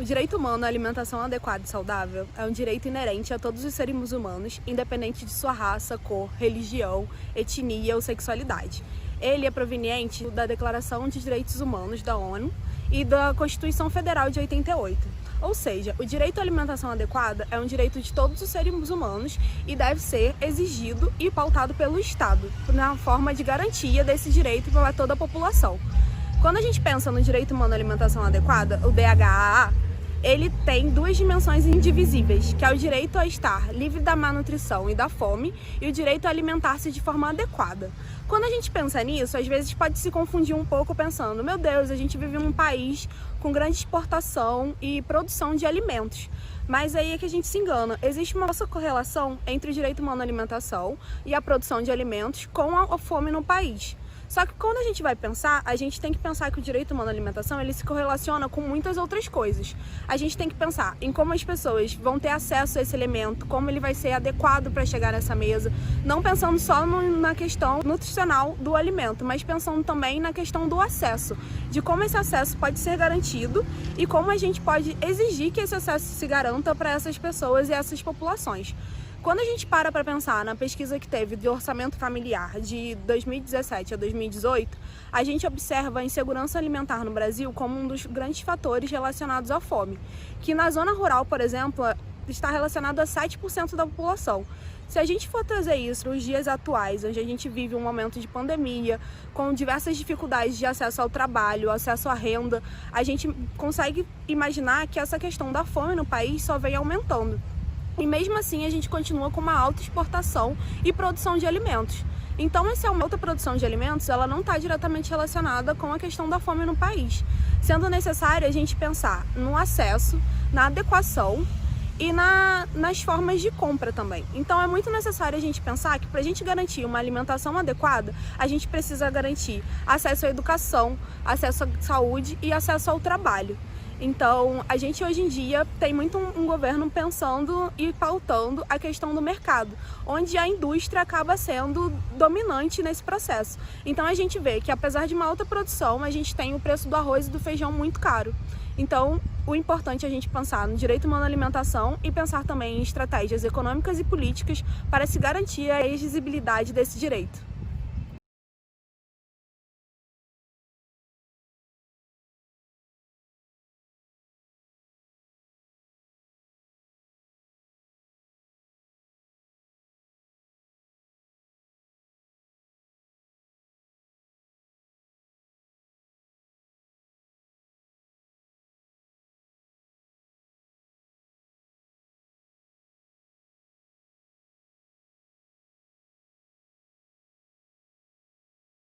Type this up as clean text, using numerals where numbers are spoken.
O direito humano à alimentação adequada e saudável é um direito inerente a todos os seres humanos, independente de sua raça, cor, religião, etnia ou sexualidade. Ele é proveniente da Declaração de Direitos Humanos da ONU e da Constituição Federal de 88. Ou seja, o direito à alimentação adequada é um direito de todos os seres humanos e deve ser exigido e pautado pelo Estado, na forma de garantia desse direito para toda a população. Quando a gente pensa no direito humano à alimentação adequada, o DHAA, ele tem duas dimensões indivisíveis, que é o direito a estar livre da malnutrição e da fome e o direito a alimentar-se de forma adequada. Quando a gente pensa nisso, às vezes pode se confundir um pouco pensando, meu Deus, a gente vive num país com grande exportação e produção de alimentos. Mas aí é que a gente se engana. Existe uma correlação entre o direito humano à alimentação e a produção de alimentos com a fome no país. Só que quando a gente vai pensar, a gente tem que pensar que o direito humano à alimentação ele se correlaciona com muitas outras coisas. A gente tem que pensar em como as pessoas vão ter acesso a esse alimento, como ele vai ser adequado para chegar nessa mesa, não pensando só na questão nutricional do alimento, mas pensando também na questão do acesso, de como esse acesso pode ser garantido e como a gente pode exigir que esse acesso se garanta para essas pessoas e essas populações. Quando a gente para pensar na pesquisa que teve de orçamento familiar de 2017 a 2018, a gente observa a insegurança alimentar no Brasil como um dos grandes fatores relacionados à fome, que na zona rural, por exemplo, está relacionado a 7% da população. Se a gente for trazer isso para os dias atuais, onde a gente vive um momento de pandemia, com diversas dificuldades de acesso ao trabalho, acesso à renda, a gente consegue imaginar que essa questão da fome no país só vem aumentando. E mesmo assim a gente continua com uma alta exportação e produção de alimentos. Então essa alta produção de alimentos ela não está diretamente relacionada com a questão da fome no país, sendo necessário a gente pensar no acesso, na adequação e nas formas de compra também. Então é muito necessário a gente pensar que para a gente garantir uma alimentação adequada, a gente precisa garantir acesso à educação, acesso à saúde e acesso ao trabalho. Então, a gente hoje em dia tem muito um governo pensando e pautando a questão do mercado, onde a indústria acaba sendo dominante nesse processo. Então, a gente vê que apesar de uma alta produção, a gente tem o preço do arroz e do feijão muito caro. Então, o importante é a gente pensar no direito humano à alimentação e pensar também em estratégias econômicas e políticas para se garantir a exigibilidade desse direito.